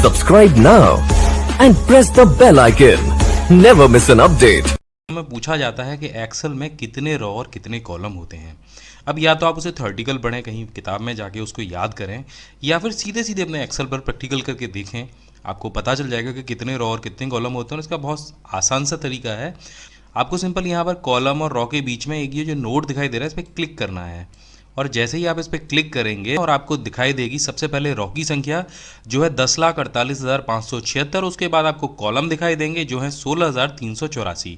Subscribe now and press the bell icon. Never miss an update. में पूछा जाता है कि एक्सेल में कितने रो और कितने कॉलम होते हैं। अब या तो आप उसे थ्योरेटिकल पढ़ें, कहीं किताब में जाके उसको याद करें, या फिर सीधे सीधे अपने एक्सेल पर प्रैक्टिकल करके देखें। आपको पता चल जाएगा कि कितने रो और कितने कॉलम होते हैं। और इसका बहुत आसान सा तरीका है। आपको सिंपल यहाँ पर कॉलम और रो के बीच में एक ये जो नोट दिखाई दे रहा है, इस पर क्लिक करना है। और जैसे ही आप इस पर क्लिक करेंगे और आपको दिखाई देगी सबसे पहले रो की संख्या जो है 10,48,576। उसके बाद आपको कॉलम दिखाई देंगे जो है 16,384।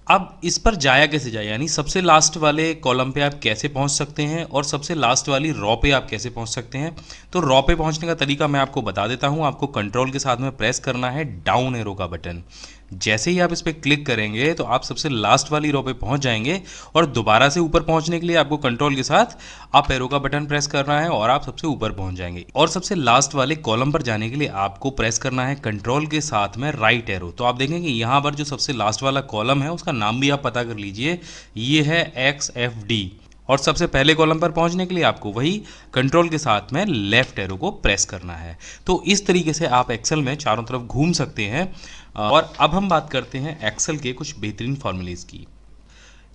अब इस पर जाया कैसे जाए, यानी सबसे लास्ट वाले कॉलम पे आप कैसे पहुंच सकते हैं और सबसे लास्ट वाली रो पे आप कैसे पहुंच सकते हैं। तो रो पे पहुंचने का तरीका मैं आपको बता देता हूं। आपको कंट्रोल के साथ में प्रेस करना है डाउन एरो का बटन। जैसे ही आप इस पर क्लिक करेंगे तो आप सबसे लास्ट वाली रो पे पहुंच जाएंगे और दोबारा से ऊपर पहुंचने के लिए आपको कंट्रोल के साथ अप एरो का बटन प्रेस करना है और आप सबसे ऊपर पहुंच जाएंगे। और सबसे लास्ट वाले कॉलम पर जाने के लिए आपको प्रेस करना है कंट्रोल के साथ में राइट एरो। तो आप देखेंगे यहाँ पर जो सबसे लास्ट वाला कॉलम है उसका नाम भी आप पता कर लीजिए, ये है XFD। और सबसे पहले कॉलम पर पहुंचने के लिए आपको वही कंट्रोल के साथ में लेफ्ट एरो को प्रेस करना है। तो इस तरीके से आप एक्सेल में चारों तरफ घूम सकते हैं। और अब हम बात करते हैं एक्सेल के कुछ बेहतरीन फॉर्मूलेज की।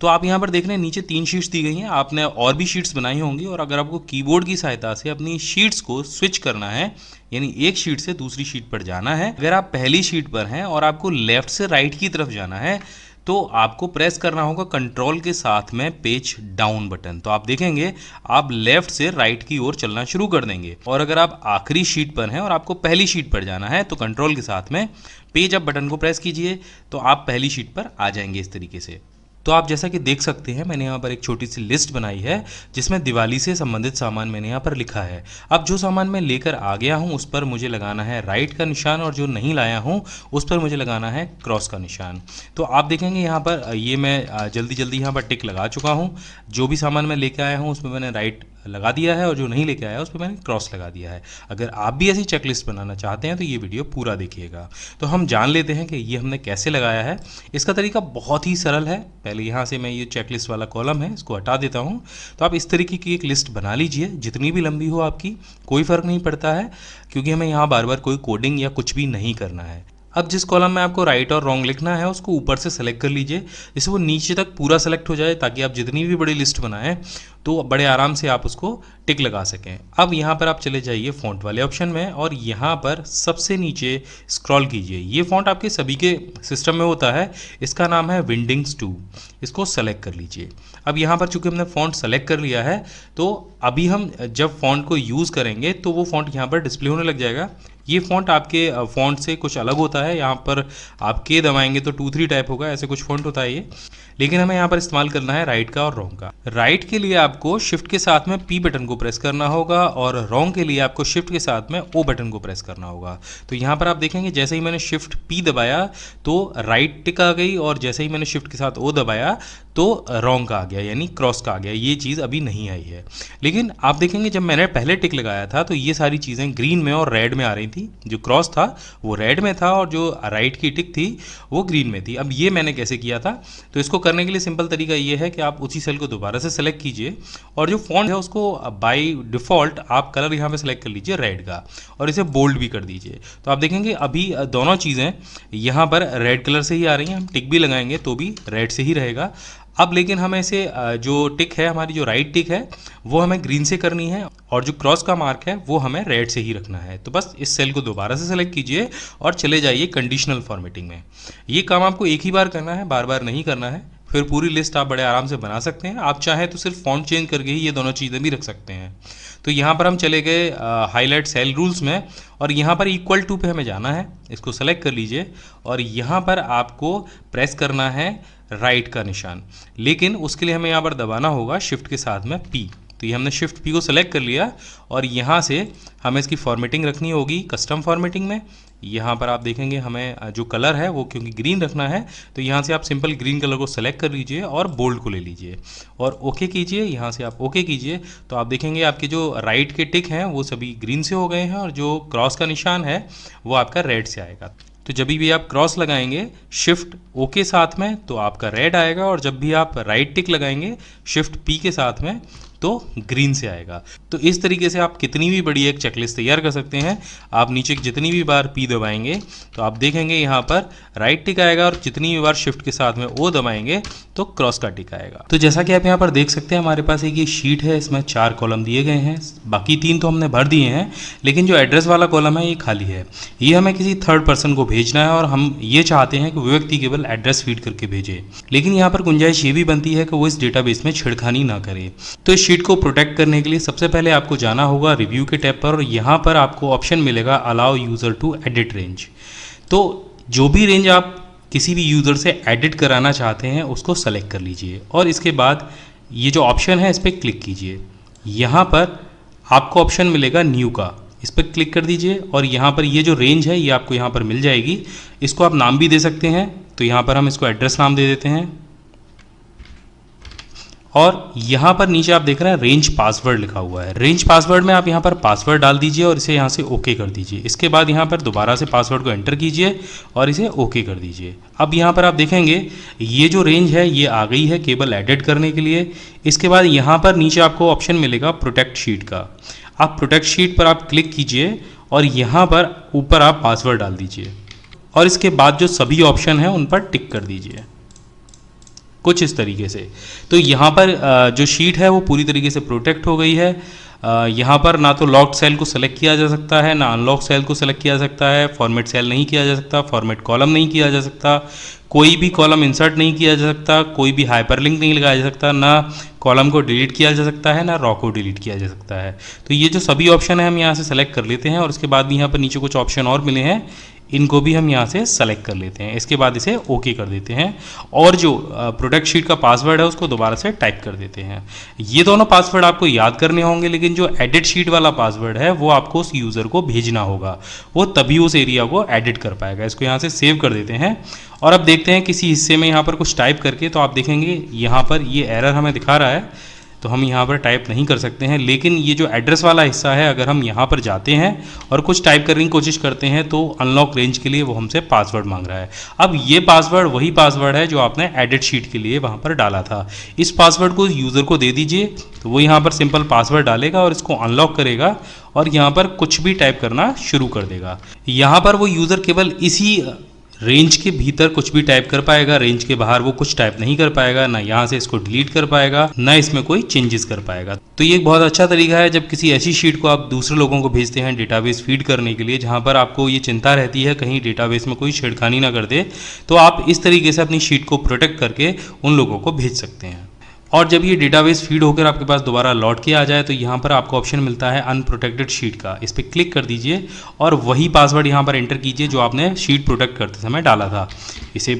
तो आप यहाँ पर देख रहे हैं नीचे 3 शीट्स दी गई हैं। आपने और भी शीट्स बनाई होंगी, और अगर आपको कीबोर्ड की सहायता से अपनी शीट्स को स्विच करना है, यानी एक शीट से दूसरी शीट पर जाना है, अगर आप पहली शीट पर हैं और आपको लेफ्ट से राइट की तरफ जाना है तो आपको प्रेस करना होगा कंट्रोल के साथ में पेज डाउन बटन। तो आप देखेंगे आप लेफ्ट से राइट की ओर चलना शुरू कर देंगे। और अगर आप आखिरी शीट पर हैं और आपको पहली शीट पर जाना है तो कंट्रोल के साथ में पेज अप बटन को प्रेस कीजिए, तो आप पहली शीट पर आ जाएंगे इस तरीके से। तो आप जैसा कि देख सकते हैं मैंने यहाँ पर एक छोटी सी लिस्ट बनाई है जिसमें दिवाली से संबंधित सामान मैंने यहाँ पर लिखा है। अब जो सामान मैं लेकर आ गया हूँ उस पर मुझे लगाना है राइट का निशान, और जो नहीं लाया हूँ उस पर मुझे लगाना है क्रॉस का निशान। तो आप देखेंगे यहाँ पर ये मैं जल्दी जल्दी यहाँ पर टिक लगा चुका हूँ। जो भी सामान मैं लेकर आया हूँ उसमें मैंने राइट लगा दिया है, और जो नहीं लेके आया उस पर मैंने क्रॉस लगा दिया है। अगर आप भी ऐसी चेकलिस्ट बनाना चाहते हैं तो ये वीडियो पूरा देखिएगा। तो हम जान लेते हैं कि ये हमने कैसे लगाया है। इसका तरीका बहुत ही सरल है। पहले यहाँ से मैं ये चेकलिस्ट वाला कॉलम है इसको हटा देता हूँ। तो आप इस तरीके की एक लिस्ट बना लीजिए, जितनी भी लंबी हो आपकी, कोई फ़र्क नहीं पड़ता है, क्योंकि हमें यहाँ बार बार कोई कोडिंग या कुछ भी नहीं करना है। अब जिस कॉलम में आपको राइट और रॉन्ग लिखना है उसको ऊपर से सेलेक्ट कर लीजिए, जिससे वो नीचे तक पूरा सेलेक्ट हो जाए, ताकि आप जितनी भी बड़ी लिस्ट बनाएं तो बड़े आराम से आप उसको टिक लगा सकें। अब यहाँ पर आप चले जाइए फ़ॉन्ट वाले ऑप्शन में, और यहाँ पर सबसे नीचे स्क्रॉल कीजिए। ये फ़ॉन्ट आपके सभी के सिस्टम में होता है, इसका नाम है विंडिंग्स 2। इसको सेलेक्ट कर लीजिए। अब यहाँ पर चूंकि हमने फ़ॉन्ट सेलेक्ट कर लिया है तो अभी हम जब फ़ॉन्ट को यूज़ करेंगे तो वो फ़ॉन्ट यहाँ पर डिस्प्ले होने लग जाएगा। ये फ़ॉन्ट आपके फ़ॉन्ट से कुछ अलग होता है। यहाँ पर आप के दबाएंगे तो 2-3 टाइप होगा, ऐसे कुछ फ़ॉन्ट होता है ये। लेकिन हमें यहाँ पर इस्तेमाल करना है राइट का और रॉन्ग का। राइट के लिए आपको शिफ्ट के साथ में P बटन को प्रेस करना होगा, और रॉन्ग के लिए आपको शिफ्ट के साथ में O बटन को प्रेस करना होगा। तो यहाँ पर आप देखेंगे जैसे ही मैंने शिफ्ट P दबाया तो राइट टिक आ गई, और जैसे ही मैंने शिफ्ट के साथ O दबाया तो रॉन्ग का आ गया, यानी क्रॉस का आ गया। ये चीज़ अभी नहीं आई है। लेकिन आप देखेंगे जब मैंने पहले टिक लगाया था तो ये सारी चीज़ें ग्रीन में और रेड में आ रही थी। जो क्रॉस था वो रेड में था और जो राइट की टिक थी वो ग्रीन में थी। अब ये मैंने कैसे किया था, तो इसको करने के लिए सिंपल तरीका ये है कि आप उसी सेल को दोबारा से सेलेक्ट कीजिए, और जो फॉन्ट है उसको बाय डिफ़ॉल्ट आप कलर यहाँ पे सेलेक्ट कर लीजिए रेड का, और इसे बोल्ड भी कर दीजिए। तो आप देखेंगे अभी दोनों चीज़ें यहाँ पर रेड कलर से ही आ रही हैं। हम टिक भी लगाएंगे तो भी रेड से ही रहेगा। अब लेकिन हमें इसे जो टिक है, हमारी जो राइट टिक है वो हमें ग्रीन से करनी है, और जो क्रॉस का मार्क है वो हमें रेड से ही रखना है। तो बस इस सेल को दोबारा से सेलेक्ट कीजिए और चले जाइए कंडीशनल फॉर्मेटिंग में। ये काम आपको एक ही बार करना है, बार बार नहीं करना है। फिर पूरी लिस्ट आप बड़े आराम से बना सकते हैं। आप चाहें तो सिर्फ फॉन्ट चेंज करके ही ये दोनों चीज़ें भी रख सकते हैं। तो यहाँ पर हम चले गए हाईलाइट सेल रूल्स में, और यहाँ पर इक्वल टू पे हमें जाना है। इसको सेलेक्ट कर लीजिए, और यहाँ पर आपको प्रेस करना है राइट का निशान, लेकिन उसके लिए हमें यहाँ पर दबाना होगा शिफ्ट के साथ में P। तो ये हमने शिफ्ट P को सेलेक्ट कर लिया, और यहाँ से हमें इसकी फॉर्मेटिंग रखनी होगी कस्टम फॉर्मेटिंग में। यहाँ पर आप देखेंगे हमें जो कलर है वो क्योंकि ग्रीन रखना है, तो यहाँ से आप सिंपल ग्रीन कलर को सेलेक्ट कर लीजिए और बोल्ड को ले लीजिए और ओके कीजिए। यहाँ से आप ओके कीजिए तो आप देखेंगे आपके जो राइट के टिक हैं वो सभी ग्रीन से हो गए हैं, और जो क्रॉस का निशान है वो आपका रेड से आएगा। तो जब भी आप क्रॉस लगाएंगे शिफ्ट ओ के साथ में तो आपका रेड आएगा, और जब भी आप राइट टिक लगाएंगे शिफ्ट P के साथ में तो ग्रीन से आएगा। तो इस तरीके से आप कितनी भी बड़ी एक चेकलिस्ट तैयार कर सकते हैं। आप नीचे जितनी भी बार पी दबाएंगे तो आप देखेंगे यहाँ पर राइट टिक आएगा, और जितनी भी बार शिफ्ट के साथ में ओ दबाएंगे तो क्रॉस का टिक आएगा। तो जैसा कि आप यहाँ पर देख सकते हैं, हमारे पास एक ये शीट है, इसमें 4 कॉलम दिए गए हैं, बाकी 3 तो हमने भर दिए हैं, लेकिन जो एड्रेस वाला कॉलम है ये खाली है। ये हमें किसी थर्ड पर्सन को भेजना है और हम ये चाहते हैं कि वो व्यक्ति केवल एड्रेस फीड करके भेजे, लेकिन यहाँ पर गुंजाइश ये भी बनती है कि वो इस डेटाबेस में छेड़खानी ना करे। तो इस शीट को प्रोटेक्ट करने के लिए सबसे पहले आपको जाना होगा रिव्यू के टैब पर, और यहाँ पर आपको ऑप्शन मिलेगा allow user to edit range. तो जो भी रेंज आप किसी भी यूज़र से एडिट कराना चाहते हैं उसको सेलेक्ट कर लीजिए, और इसके बाद ये जो ऑप्शन है इस पर क्लिक कीजिए। यहाँ पर आपको ऑप्शन मिलेगा न्यू का, इस पर क्लिक कर दीजिए, और यहाँ पर ये जो रेंज है ये आपको यहाँ पर मिल जाएगी। इसको आप नाम भी दे सकते हैं, तो यहाँ पर हम इसको एड्रेस नाम दे देते हैं, और यहाँ पर नीचे आप देख रहे हैं रेंज पासवर्ड लिखा हुआ है। रेंज पासवर्ड में आप यहाँ पर पासवर्ड डाल दीजिए और इसे यहाँ से ओके कर दीजिए। इसके बाद यहाँ पर दोबारा से पासवर्ड को एंटर कीजिए और इसे ओके कर दीजिए। अब यहाँ पर आप देखेंगे ये जो रेंज है ये आ गई है केवल एडिट करने के लिए। इसके बाद यहाँ पर नीचे आपको ऑप्शन मिलेगा प्रोटेक्ट शीट का। आप प्रोटेक्ट शीट पर आप क्लिक कीजिए और यहाँ पर ऊपर आप पासवर्ड डाल दीजिए, और इसके बाद जो सभी ऑप्शन हैं उन पर टिक कर दीजिए कुछ इस तरीके से। तो यहाँ पर जो शीट है वो पूरी तरीके से प्रोटेक्ट हो गई है। यहाँ पर ना तो लॉक्ड सेल को सेलेक्ट किया जा सकता है, ना अनलॉक सेल को सेलेक्ट किया जा सकता है, फॉर्मेट सेल नहीं किया जा सकता, फॉर्मेट कॉलम नहीं किया जा सकता, कोई भी कॉलम इंसर्ट नहीं किया जा सकता, कोई भी हाइपरलिंक नहीं लगाया जा सकता, ना कॉलम को डिलीट किया जा सकता है, ना रॉ को डिलीट किया जा सकता है। तो ये जो सभी ऑप्शन है हम यहाँ से सेलेक्ट कर लेते हैं, और उसके बाद भी यहाँ पर नीचे कुछ ऑप्शन और मिले हैं, इनको भी हम यहाँ से सेलेक्ट कर लेते हैं। इसके बाद इसे ओके कर देते हैं, और जो प्रोटेक्ट शीट का पासवर्ड है उसको दोबारा से टाइप कर देते हैं। ये दोनों पासवर्ड आपको याद करने होंगे, लेकिन जो एडिट शीट वाला पासवर्ड है वो आपको उस यूज़र को भेजना होगा, वो तभी उस एरिया को एडिट कर पाएगा। इसको यहाँ से सेव कर देते हैं, और अब देखते हैं किसी हिस्से में यहाँ पर कुछ टाइप करके। तो आप देखेंगे यहाँ पर ये एरर हमें दिखा रहा है, तो हम यहाँ पर टाइप नहीं कर सकते हैं। लेकिन ये जो एड्रेस वाला हिस्सा है, अगर हम यहाँ पर जाते हैं और कुछ टाइप करने की कोशिश करते हैं तो अनलॉक रेंज के लिए वो हमसे पासवर्ड मांग रहा है। अब ये पासवर्ड वही पासवर्ड है जो आपने एडिट शीट के लिए वहाँ पर डाला था। इस पासवर्ड को यूज़र को दे दीजिए, तो वो यहाँ पर सिंपल पासवर्ड डालेगा और इसको अनलॉक करेगा, और यहाँ पर कुछ भी टाइप करना शुरू कर देगा। यहाँ पर वो यूज़र केवल इसी रेंज के भीतर कुछ भी टाइप कर पाएगा, रेंज के बाहर वो कुछ टाइप नहीं कर पाएगा, ना यहाँ से इसको डिलीट कर पाएगा, ना इसमें कोई चेंजेस कर पाएगा। तो ये एक बहुत अच्छा तरीका है जब किसी ऐसी शीट को आप दूसरे लोगों को भेजते हैं डेटाबेस फीड करने के लिए, जहाँ पर आपको ये चिंता रहती है कहीं डेटाबेस में कोई छेड़खानी ना कर दे, तो आप इस तरीके से अपनी शीट को प्रोटेक्ट करके उन लोगों को भेज सकते हैं। और जब ये डेटाबेस फीड होकर आपके पास दोबारा लौट के आ जाए तो यहाँ पर आपको ऑप्शन मिलता है अनप्रोटेक्टेड शीट का। इस पर क्लिक कर दीजिए और वही पासवर्ड यहाँ पर एंटर कीजिए जो आपने शीट प्रोटेक्ट करते समय डाला था। इसे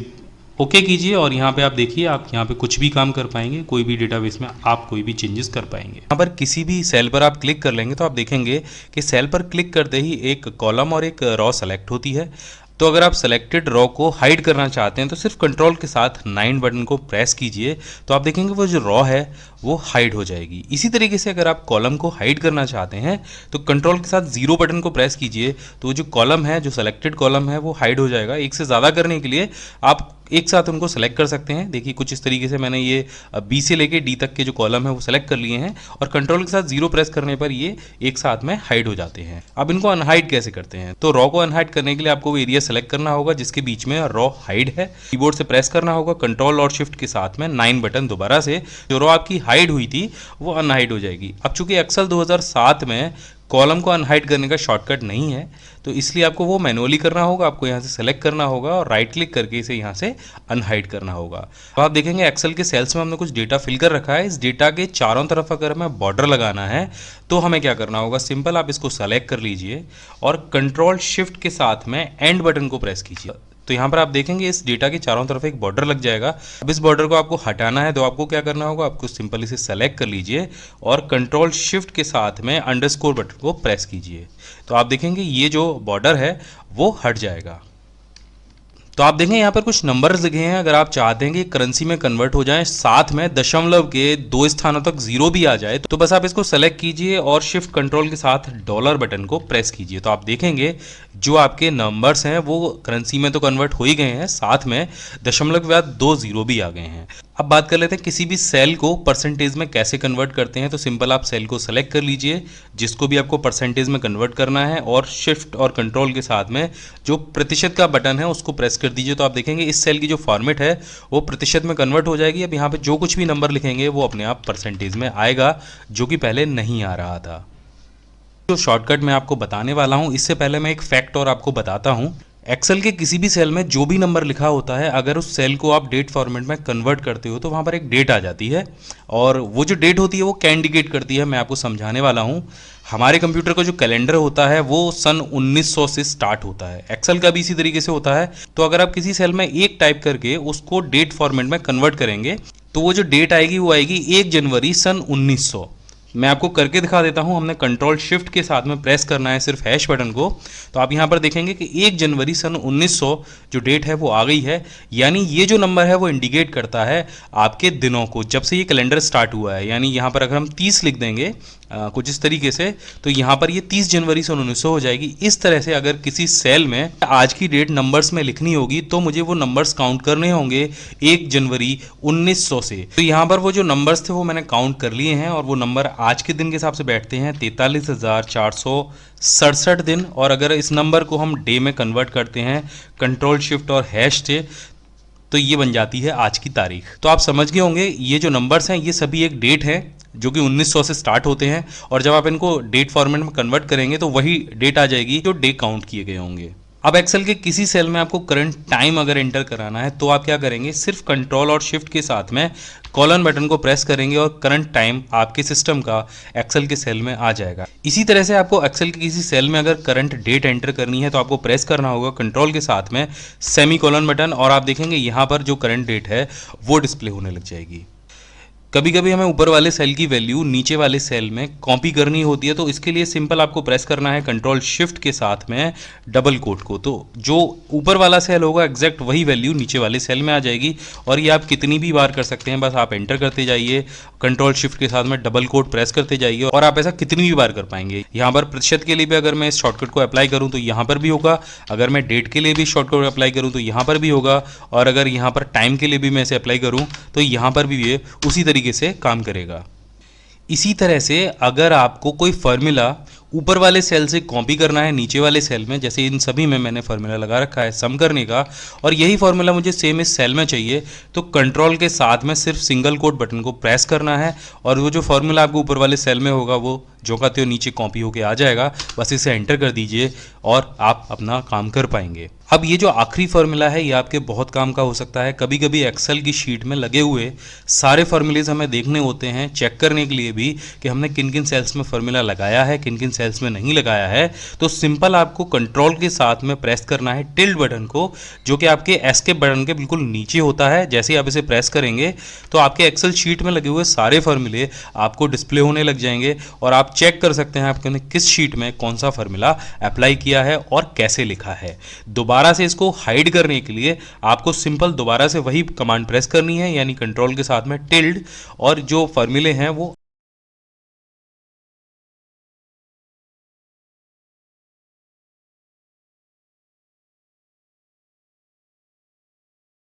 ओके कीजिए, और यहाँ पे आप देखिए आप यहाँ पे कुछ भी काम कर पाएंगे, कोई भी डेटाबेस में आप कोई भी चेंजेस कर पाएंगे। यहाँ पर किसी भी सेल पर आप क्लिक कर लेंगे तो आप देखेंगे कि सेल पर क्लिक करते ही एक कॉलम और एक रॉ सेलेक्ट होती है। तो अगर आप सेलेक्टेड रॉ को हाइड करना चाहते हैं तो सिर्फ कंट्रोल के साथ 9 बटन को प्रेस कीजिए, तो आप देखेंगे वो जो रॉ है वो हाइड हो जाएगी। इसी तरीके से अगर आप कॉलम को हाइड करना चाहते हैं तो कंट्रोल के साथ 0 बटन को प्रेस कीजिए, तो वो जो कॉलम है, जो सेलेक्टेड कॉलम है वो हाइड हो जाएगा। एक से ज़्यादा करने के लिए आप एक साथ उनको सेलेक्ट कर सकते हैं। देखिए कुछ इस तरीके से मैंने ये बी से लेके डी तक के जो कॉलम है वो सेलेक्ट कर लिए हैं, और कंट्रोल के साथ 0 प्रेस करने पर ये एक साथ में हाइड हो जाते हैं। अब इनको अनहाइड कैसे करते हैं? तो रॉ को अनहाइड करने के लिए आपको वो एरिया सेलेक्ट करना होगा जिसके बीच में रॉ हाइड है। कीबोर्ड से प्रेस करना होगा कंट्रोल और शिफ्ट के साथ में 9 बटन दोबारा से, जो रॉ आपकी हाइड हुई थी वो अनहाइड हो जाएगी। अब चूंकि एक्सेल 2007 में कॉलम को अनहाइड करने का शॉर्टकट नहीं है, तो इसलिए आपको वो मैनुअली करना होगा। आपको यहाँ से सेलेक्ट करना होगा और राइट क्लिक करके इसे यहाँ से अनहाइड करना होगा। तो आप देखेंगे एक्सेल के सेल्स में हमने कुछ डेटा फिल कर रखा है। इस डेटा के चारों तरफ अगर हमें बॉर्डर लगाना है तो हमें क्या करना होगा, सिंपल आप इसको सेलेक्ट कर लीजिए और कंट्रोल शिफ्ट के साथ में एंड बटन को प्रेस कीजिए। तो यहाँ पर आप देखेंगे इस डेटा के चारों तरफ एक बॉर्डर लग जाएगा। अब इस बॉर्डर को आपको हटाना है तो आपको क्या करना होगा, आपको सिंपल इसे सेलेक्ट कर लीजिए और कंट्रोल शिफ्ट के साथ में अंडरस्कोर बटन को प्रेस कीजिए। तो आप देखेंगे ये जो बॉर्डर है वो हट जाएगा। तो आप देखें यहाँ पर कुछ नंबर्स लिखे हैं। अगर आप चाहते हैं कि करेंसी में कन्वर्ट हो जाए, साथ में दशमलव के 2 स्थानों तक 0 भी आ जाए, तो बस आप इसको सेलेक्ट कीजिए और शिफ्ट कंट्रोल के साथ डॉलर बटन को प्रेस कीजिए। तो आप देखेंगे जो आपके नंबर्स हैं वो करेंसी में तो कन्वर्ट हो ही गए हैं, साथ में दशमलव के बाद 2 0 भी आ गए हैं। अब बात कर लेते हैं किसी भी सेल को परसेंटेज में कैसे कन्वर्ट करते हैं। तो सिंपल आप सेल को सेलेक्ट कर लीजिए जिसको भी आपको परसेंटेज में कन्वर्ट करना है और शिफ्ट और कंट्रोल के साथ में जो प्रतिशत का बटन है उसको प्रेस कर दीजिए। तो आप देखेंगे इस सेल की जो फॉर्मेट है वो प्रतिशत में कन्वर्ट हो जाएगी। अब यहाँ पे जो कुछ भी नंबर लिखेंगे वो अपने आप परसेंटेज में आएगा, जो कि पहले नहीं आ रहा था। जो शॉर्टकट मैं आपको बताने वाला हूँ, इससे पहले मैं एक फैक्ट और आपको बताता हूँ। एक्सेल के किसी भी सेल में जो भी नंबर लिखा होता है, अगर उस सेल को आप डेट फॉर्मेट में कन्वर्ट करते हो तो वहाँ पर एक डेट आ जाती है, और वो जो डेट होती है वो क्या इंडिकेट करती है मैं आपको समझाने वाला हूँ। हमारे कंप्यूटर का जो कैलेंडर होता है वो सन 1900 से स्टार्ट होता है। एक्सेल का भी इसी तरीके से होता है। तो अगर आप किसी सेल में एक टाइप करके उसको डेट फॉर्मेट में कन्वर्ट करेंगे तो वो जो डेट आएगी वो आएगी 1 जनवरी सन 1900। मैं आपको करके दिखा देता हूं। हमने कंट्रोल शिफ्ट के साथ में प्रेस करना है सिर्फ हैश बटन को। तो आप यहां पर देखेंगे कि 1 जनवरी सन 1900 जो डेट है वो आ गई है। यानी ये जो नंबर है वो इंडिकेट करता है आपके दिनों को, जब से ये कैलेंडर स्टार्ट हुआ है। यानी यहां पर अगर हम 30 लिख देंगे कुछ इस तरीके से, तो यहाँ पर ये 30 जनवरी सन 1900 हो जाएगी। इस तरह से अगर किसी सेल में आज की डेट नंबर्स में लिखनी होगी तो मुझे वो नंबर्स काउंट करने होंगे 1 जनवरी 1900 से। तो यहाँ पर वो जो नंबर्स थे वो मैंने काउंट कर लिए हैं, और वो नंबर आज के दिन के हिसाब से बैठते हैं 43,467 दिन। और अगर इस नंबर को हम डे में कन्वर्ट करते हैं कंट्रोल शिफ्ट और हैश से, तो ये बन जाती है आज की तारीख। तो आप समझ गए होंगे ये जो नंबर्स हैं ये सभी एक डेट है जो कि 1900 से स्टार्ट होते हैं, और जब आप इनको डेट फॉर्मेट में कन्वर्ट करेंगे तो वही डेट आ जाएगी जो डे काउंट किए गए होंगे। अब एक्सेल के किसी सेल में आपको करंट टाइम अगर एंटर कराना है तो आप क्या करेंगे, सिर्फ कंट्रोल और शिफ्ट के साथ में कॉलन बटन को प्रेस करेंगे और करंट टाइम आपके सिस्टम का एक्सेल के सेल में आ जाएगा। इसी तरह से आपको एक्सेल के किसी सेल में अगर करंट डेट एंटर करनी है तो आपको प्रेस करना होगा कंट्रोल के साथ में सेमी कॉलन बटन, और आप देखेंगे यहाँ पर जो करंट डेट है वो डिस्प्ले होने लग जाएगी। कभी कभी हमें ऊपर वाले सेल की वैल्यू नीचे वाले सेल में कॉपी करनी होती है, तो इसके लिए सिंपल आपको प्रेस करना है कंट्रोल शिफ्ट के साथ में डबल कोट को। तो जो ऊपर वाला सेल होगा एग्जैक्ट वही वैल्यू नीचे वाले सेल में आ जाएगी, और ये आप कितनी भी बार कर सकते हैं। बस आप एंटर करते जाइए, कंट्रोल शिफ्ट के साथ में डबल कोट प्रेस करते जाइए, और आप ऐसा कितनी भी बार कर पाएंगे। यहाँ पर प्रतिशत के लिए भी अगर मैं इस शॉर्टकट को अप्लाई करूँ तो यहाँ पर भी होगा, अगर मैं डेट के लिए भी शॉर्टकट अप्लाई करूँ तो यहाँ पर भी होगा, और अगर यहाँ पर टाइम के लिए भी मैं इसे अप्लाई करूँ तो यहाँ पर भी ये उसी तरीके से काम करेगा। इसी तरह से अगर आपको कोई फॉर्मूला ऊपर वाले सेल से कॉपी करना है नीचे वाले सेल में, जैसे इन सभी में मैंने फार्मूला लगा रखा है सम करने का, और यही फार्मूला मुझे सेम इस सेल में चाहिए, तो कंट्रोल के साथ में सिर्फ सिंगल कोट बटन को प्रेस करना है, और वो जो फार्मूला आपको ऊपर वाले सेल में होगा वो जो का त्यों नीचे कॉपी होके आ जाएगा। बस इसे एंटर कर दीजिए और आप अपना काम कर पाएंगे। अब ये जो आखिरी फार्मूला है ये आपके बहुत काम का हो सकता है। कभी कभी एक्सेल की शीट में लगे हुए सारे फार्मूलेज हमें देखने होते हैं, चेक करने के लिए भी कि हमने किन किन सेल्स में फार्मूला लगाया है, किन किन सेल्स में नहीं लगाया है। तो सिंपल आपको कंट्रोल के साथ में प्रेस करना है टिल्ड बटन को, जो कि आपके एस्केप बटन के बिल्कुल नीचे होता है। जैसे ही आप इसे प्रेस करेंगे तो आपके एक्सेल शीट में लगे हुए सारे फार्मूले आपको डिस्प्ले होने लग जाएंगे, और आप चेक कर सकते हैं आपने किस शीट में कौन सा फार्मूला अप्लाई किया है और कैसे लिखा है। दोबारा से इसको हाइड करने के लिए आपको सिंपल दोबारा से वही कमांड प्रेस करनी है, यानी कंट्रोल के साथ में टिल्ड, और जो फार्मूले हैं वो